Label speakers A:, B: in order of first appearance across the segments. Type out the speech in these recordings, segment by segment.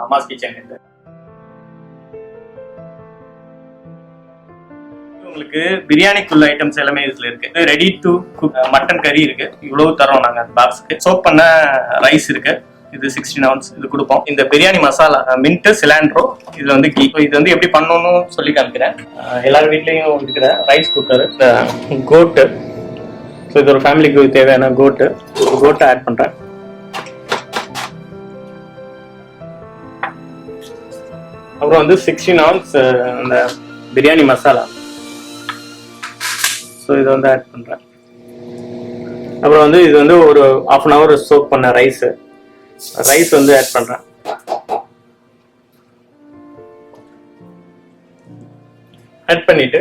A: அம்மாஸ் kitchen. உங்களுக்கு பிரியாணிக்குள்ள items எல்லாமே இதுல இருக்கு. ரெடி டு குக் மட்டன் கறி இருக்கு, இவ்வளவு தரோம் நாங்க பாக்ஸ்க்கு. சோப் பண்ண ரைஸ் இருக்கு, இது 16 ounce இது கொடுப்போம். இந்த பிரியாணி மசாலா மின்ட் சிலாண்ட்ரோ, இது வந்து கீ. இது வந்து எப்படி பண்ணணும்னு சொல்லி காமிக்கிறேன். எல்லாரும் வீட்லயும் இருக்கிற ரைஸ் குக்கர், இந்த கோட்டு. ஸோ இது ஒரு ஃபேமிலிக்கு தேவையான கோட்டை ஆட் பண்றேன். அப்புறம் வந்து 16 ounce அந்த பிரியாணி மசாலா, ஸோ இதை வந்து ஆட் பண்றேன். அப்புறம் வந்து இது வந்து ஒரு 1/2 hour சோக் பண்ண ரைஸ் வந்து ஆட் பண்றேன். ஆட் பண்ணிட்டு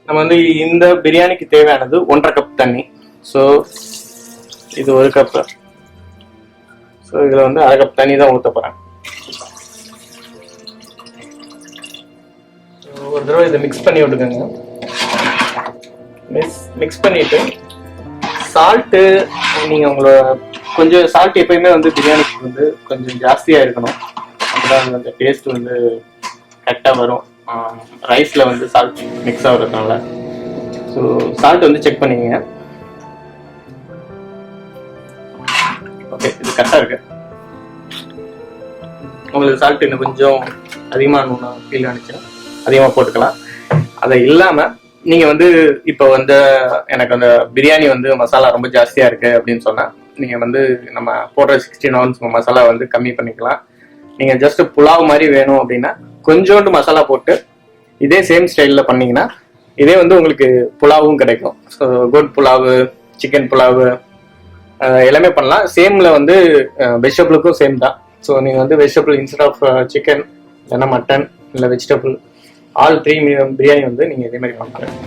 A: நம்ம வந்து இந்த பிரியாணிக்கு தேவையானது 1.5 கப் தண்ணி. ஸோ இது 1 கப். ஸோ இதுல வந்து 1/2 கப் தண்ணி தான் ஊற்ற போறேன். ஒரு தடவை இதை மிக்ஸ் பண்ணி விட்டுக்கோங்க. மிக்ஸ் பண்ணிட்டு சால்ட்டு நீங்க உங்களோட கொஞ்சம் சால்ட் எப்பயுமே வந்து பிரியாணிக்கு வந்து கொஞ்சம் ஜாஸ்தியா இருக்கணும், அப்பதான் அந்த டேஸ்ட் வந்து கரெக்டா வரும். ரைஸ்ல வந்து சால்ட் மிக்ஸ் ஆகுறதுனால ஸோ சால்ட் வந்து செக் பண்ணிக்கங்க. ஓகே, இது கரெக்டா இருக்கு. உங்களுக்கு சால்ட் இன்னும் கொஞ்சம் அதிகமாக ஃபீல் ஆனிச்சுன்னா அதிகமாக போட்டுக்கலாம். அதை இல்லாம நீங்க வந்து இப்போ வந்து எனக்கு அந்த பிரியாணி வந்து மசாலா ரொம்ப ஜாஸ்தியா இருக்கு அப்படின்னு சொன்னா நீங்க வந்து நம்ம போடுற 16 ounce மசாலா வந்து கம்மி பண்ணிக்கலாம். நீங்க ஜஸ்ட் புலாவ் மாதிரி வேணும் அப்படின்னா கொஞ்சோண்டு மசாலா போட்டு இதே சேம் ஸ்டைல்ல பண்ணீங்கன்னா இதே வந்து உங்களுக்கு புலாவும் கிடைக்கும். So goat pulao, chicken pulao எல்லாமே பண்ணலாம். சேம்ல வந்து வெஜிடபிளுக்கும் சேம் தான். ஸோ நீங்க வந்து வெஜிடபிள் இன்ஸ்டெட் ஆஃப் சிக்கன் இல்லைன்னா மட்டன் இல்லை வெஜிடபிள் ஆல் 3 பிரியாணி வந்து நீங்க இதே மாதிரி பண்ணலாம்.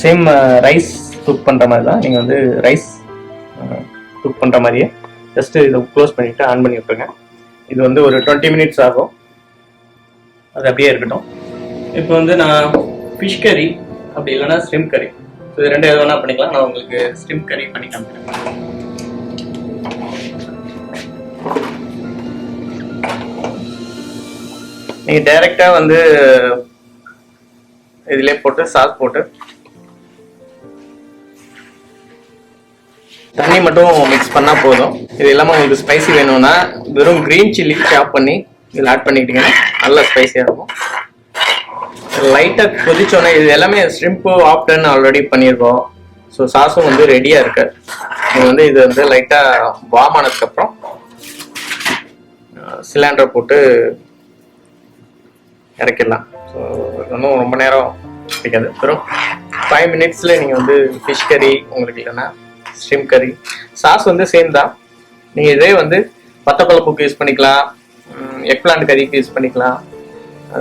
A: சேம் ரைஸ் குக் பண்ற மாதிரி தான். நீங்க வந்து ரைஸ் குக் பண்ற மாதிரியே ஜஸ்ட் இதை க்ளோஸ் பண்ணிட்டு ஆன் பண்ணி விட்டுருங்க. இது வந்து ஒரு 20 minutes ஆகும். அது அப்படியே இருக்கட்டும். இப்போ வந்து நான் ஃபிஷ் கறி அப்படி இல்லைன்னா ஸ்ட்ரிம் கறி, இது ரெண்டு எது வேணா பண்ணிக்கலாம். நான் உங்களுக்கு ஸ்ட்ரிம் கறி பண்ணி காமிக்கிறேன். நீங்க டைரக்டா வந்து இதுல போட்டு சாஸ் போட்டு தண்ணி மட்டும் மிக்ஸ் பண்ணா போதும். இது இல்லாம உங்களுக்கு ஸ்பைசி வேணும்னா வெறும் கிரீன் சில்லி சாப் பண்ணி இதில் ஆட் பண்ணிக்கிட்டீங்கன்னா நல்லா ஸ்பைசியா இருக்கும். லைட்டா கொதிச்சோன்னே இது எல்லாமே ஷ்ரிம்ப்பு ஆப்டன் ஆல்ரெடி பண்ணியிருக்கோம். ஸோ சாஸும் வந்து ரெடியா இருக்கு. நீங்க வந்து இது வந்து லைட்டா வார்ம் ஆனதுக்கு அப்புறம் சிலிண்டர் போட்டு இறக்கிடலாம். ஸோ இன்னும் ரொம்ப நேரம் பிடிக்காது, வெறும் 5 minutesல நீங்க வந்து ஃபிஷ் கறி உங்களுக்கு இல்லைன்னா ஸ்ட்ரிம் கறி. சாஸ் வந்து சேம் தான். நீங்க இதே வந்து பத்த குழம்புக்கு யூஸ் பண்ணிக்கலாம், எக் பிளான்ட் கறிக்கு யூஸ் பண்ணிக்கலாம்,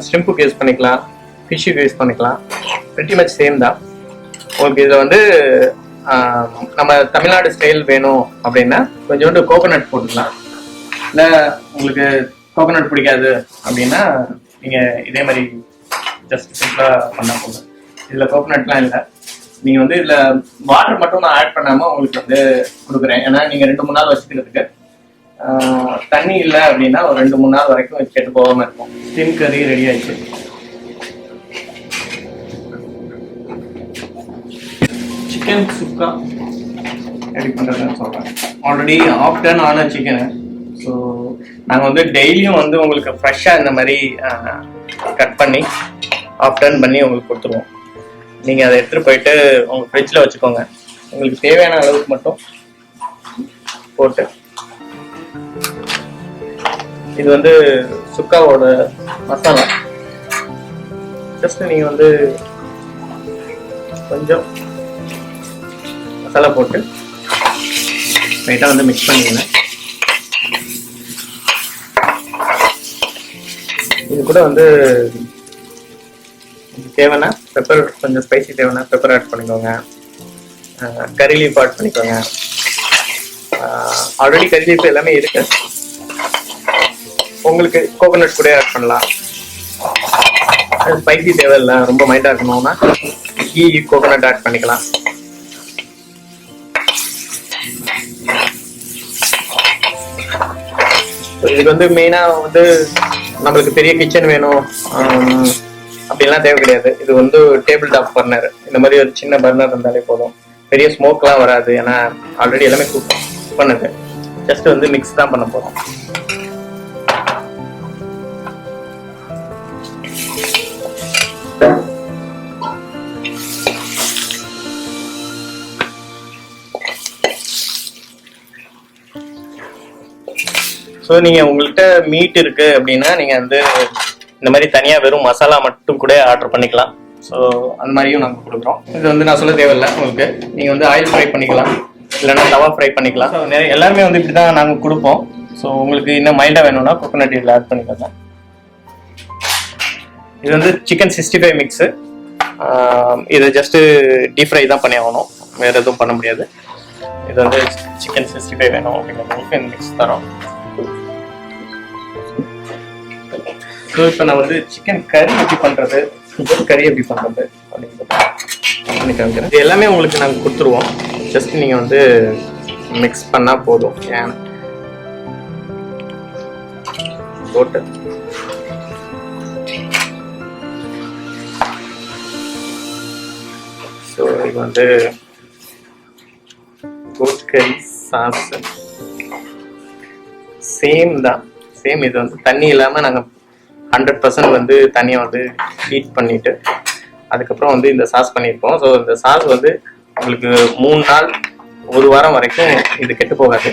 A: ஸ்ட்ரிம்புக்கு யூஸ் பண்ணிக்கலாம், ஃபிஷ்ஷுக்கு யூஸ் பண்ணிக்கலாம். பிரிட்டி மச் சேம் தான். உங்களுக்கு இதில் வந்து நம்ம தமிழ்நாடு ஸ்டைல் வேணும் அப்படின்னா கொஞ்சோண்டு கோகோனட் போட்டுக்கலாம். இல்லை உங்களுக்கு கோகோனட் பிடிக்காது அப்படின்னா நீங்கள் இதே மாதிரி ஜஸ்ட் சிம்பிளாக பண்ணால் போதும். இதில் கோகோனட்லாம் இல்லை. நீங்கள் வந்து இதில் வாட்டர் மட்டும் நான் ஆட் பண்ணாமல் உங்களுக்கு வந்து கொடுக்குறேன். ஏன்னா நீங்கள் 2-3 நாள் வச்சுக்கிறதுக்கு தண்ணி இல்லை அப்படின்னா ஒரு 2-3 நாள் வரைக்கும் கெட்டு போகாமல் இருக்கும். ஸ்டீம் கறி ரெடி ஆயிடுச்சு. சிக்கன் சுக்கா ரெடி பண்ணுறதுன்னு சொல்கிறேன். ஆல்ரெடி ஆஃப்டன் ஆன சிக்கனு. ஸோ நாங்கள் வந்து டெய்லியும் வந்து உங்களுக்கு ஃப்ரெஷ்ஷாக இந்த மாதிரி கட் பண்ணி ஆஃப்டன் பண்ணி உங்களுக்கு கொடுத்துருவோம். நீங்கள் அதை எடுத்துகிட்டு போயிட்டு உங்கள் ஃப்ரிட்ஜில் வச்சுக்கோங்க. உங்களுக்கு தேவையான அளவுக்கு மட்டும் போட்டு இது வந்து சுக்காவோட மசாலா. ஜஸ்ட் நீங்கள் வந்து கொஞ்சம் மசாலா போட்டு லைட்டாக வந்து மிக்ஸ் பண்ணிக்கணும். இது கூட வந்து தேவைன்னா பெப்பர், கொஞ்சம் ஸ்பைசி தேவைன்னா பெப்பர் ஆட் பண்ணிக்கோங்க, கறி லீஃப் ஆட் பண்ணிக்கோங்க. ஆல்ரெடி கறி லீஃப் எல்லாமே இருக்கு. உங்களுக்கு கோகோனட் கூட ஆட் பண்ணலாம். ஸ்பைசி தேவையில்லை, ரொம்ப மைல்டாக இருக்கணும்னா கீ கோகோனட் ஆட் பண்ணிக்கலாம். இதுக்கு வந்து மெயினாக வந்து நம்மளுக்கு பெரிய கிச்சன் வேணும் அப்படின்லாம் தேவை கிடையாது. இது வந்து டேபிள் டாப் பர்னர், இந்த மாதிரி ஒரு சின்ன பர்னர் இருந்தாலே போதும். பெரிய ஸ்மோக்லாம் வராது, ஏன்னா ஆல்ரெடி எல்லாமே குக் பண்ணுது. ஜஸ்ட் வந்து மிக்ஸ் தான் பண்ண போகிறோம். ஸோ நீங்கள் உங்கள்கிட்ட மீட் இருக்கு அப்படின்னா நீங்கள் வந்து இந்த மாதிரி தனியாக வெறும் மசாலா மட்டும் கூட ஆர்டர் பண்ணிக்கலாம். ஸோ அந்த மாதிரியும் நாங்கள் கொடுக்குறோம். இது வந்து நான் சொல்ல தேவையில்லை உங்களுக்கு. நீங்கள் வந்து ஆயில் ஃப்ரை பண்ணிக்கலாம், இல்லைன்னா தவா ஃப்ரை பண்ணிக்கலாம். ஸோ நிறைய எல்லாருமே வந்து இப்படி தான் நாங்கள் கொடுப்போம். ஸோ உங்களுக்கு இன்னும் மைல்டாக வேணும்னா கோகோனட் இதில் ஆட் பண்ணிக்கலாம். இது வந்து சிக்கன் 65 மிக்ஸு. இதை ஜஸ்ட்டு டீப் ஃப்ரை தான் பண்ணி ஆகணும், வேறு எதுவும் பண்ண முடியாது. இது வந்து சிக்கன் 65 வேணும் அப்படிங்கிறவங்களுக்கு இந்த மிக்ஸ் தரோம். ஸோ இப்போ நான் வந்து சிக்கன் கறி எப்படி பண்ணுறது, கறி எப்படி பண்ணுறது அப்படின்னு காமிக்கிறேன். இது எல்லாமே உங்களுக்கு நாங்கள் கொடுத்துருவோம். ஜஸ்ட் நீங்கள் வந்து மிக்ஸ் பண்ணால் போதும். ஏன் போட்டு ஸோ இது வந்து கோட் கறி சாஸ் சேம் தான். சேம் இது வந்து தண்ணி இல்லாமல் நாங்கள் 100% வந்து தண்ணியை வந்து ஹீட் பண்ணிவிட்டு அதுக்கப்புறம் வந்து இந்த சாஸ் பண்ணியிருப்போம். ஸோ இந்த சாஸ் வந்து உங்களுக்கு 3 நாள் 1 வாரம் வரைக்கும் இது கெட்டு போகாது.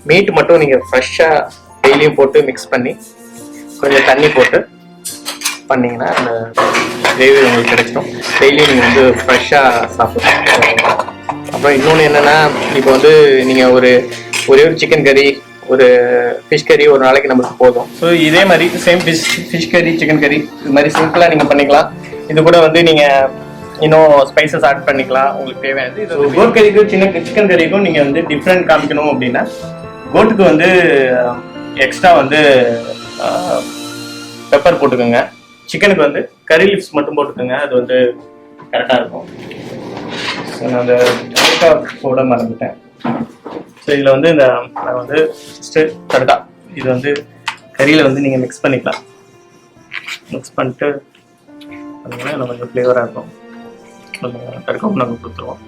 A: மீட் மட்டும் நீங்கள் ஃப்ரெஷ்ஷாக டெய்லியும் போட்டு மிக்ஸ் பண்ணி கொஞ்சம் தண்ணி போட்டு பண்ணிங்கன்னா அந்த கிரேவி உங்களுக்கு கிடைச்சிடும். டெய்லியும் நீங்கள் வந்து ஃப்ரெஷ்ஷாக சாப்பிடலாம். அப்புறம் இன்னொன்று என்னென்னா, இப்போ வந்து நீங்கள் ஒரே ஒரு சிக்கன் கறி, ஒரு ஃபிஷ் கறி ஒரு நாளைக்கு நம்மளுக்கு போதும். ஸோ இதே மாதிரி சேம் ஃபிஷ் கறி, சிக்கன் கறி இது மாதிரி சிம்பிளாக நீங்கள் பண்ணிக்கலாம். இது கூட வந்து நீங்கள் இன்னும் ஸ்பைசஸ் ஆட் பண்ணிக்கலாம் உங்களுக்கு தேவையானது. இது கோட் கறிக்கும் சிக்கன் கறிக்கும் நீங்கள் வந்து டிஃப்ரெண்ட் காமிக்கணும் அப்படின்னா, கோட்டுக்கு வந்து எக்ஸ்ட்ரா வந்து பெப்பர் போட்டுக்கோங்க. சிக்கனுக்கு வந்து கறி லீவ்ஸ் மட்டும் போட்டுக்கோங்க, அது வந்து கரெக்டாக இருக்கும். ஸோ நான் அந்த போட மறந்துட்டேன். ஸோ இதில் வந்து நான் வந்து ஃபஸ்ட்டு தடுக்கா இது வந்து கறியில் வந்து நீங்கள் மிக்ஸ் பண்ணிக்கலாம். மிக்ஸ் பண்ணிட்டு பண்ணிங்கன்னா இன்னும் கொஞ்சம் ஃப்ளேவராக இருக்கும். தடுக்காவும் நாங்கள் கொடுத்துருவோம்.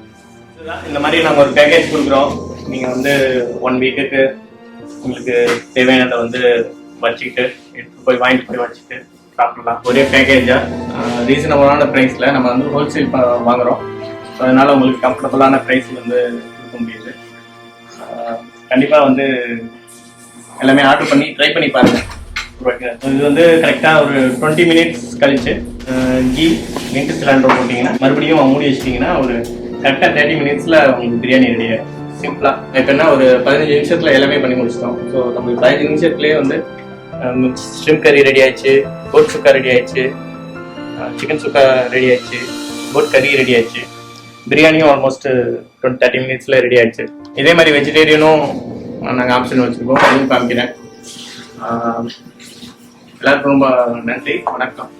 A: இந்த மாதிரி நாங்கள் ஒரு பேக்கேஜ் கொடுக்குறோம். நீங்கள் வந்து 1 வீக்குக்கு உங்களுக்கு தேவையானதை வந்து வச்சுக்கிட்டு எடுத்து வாங்கிட்டு போய் வச்சுட்டு சாப்பிடலாம். ஒரே பேக்கேஜாக ரீசனபிளான ப்ரைஸில் நம்ம வந்து ஹோல்சேல் வாங்குகிறோம். ஸோ அதனால் உங்களுக்கு கம்ஃபர்டபுளான ப்ரைஸில் வந்து கொடுக்க முடியுது. கண்டிப்பாக வந்து எல்லாமே ஆர்டர் பண்ணி ட்ரை பண்ணி பாருங்கள். இது வந்து கரெக்டாக ஒரு 20 மினிட்ஸ் கழிச்சு கீ மின்ட் சிலிண்டர் போட்டிங்கன்னா மறுபடியும் மூடி வச்சிட்டிங்கன்னா ஒரு கரெக்டாக 30 மினிட்ஸில் உங்களுக்கு பிரியாணி ரெடியாக சிம்பிளாக. இப்போ என்ன ஒரு 15 நிமிஷத்தில் எல்லாமே பண்ணி முடிச்சிட்டோம். ஸோ நம்மளுக்கு 15 நிமிஷத்துலேயே வந்து ஷ்ரிம்ப் கறி ரெடி ஆயிடுச்சு, கோட் சுக்கா ரெடி ஆயிடுச்சு, சிக்கன் சுக்கா ரெடி ஆயிடுச்சு, கோட் கறி ரெடி ஆயிடுச்சு, பிரியாணியும் ஆல்மோஸ்ட் 30 மினிட்ஸில் ரெடி ஆயிடுச்சு. இதே மாதிரி வெஜிடேரியனும் நாங்கள் ஆப்ஷன் வச்சுருக்கோம், அதுவும் காமிக்கிறேன். எல்லாருக்கும் ரொம்ப நன்றி, வணக்கம்.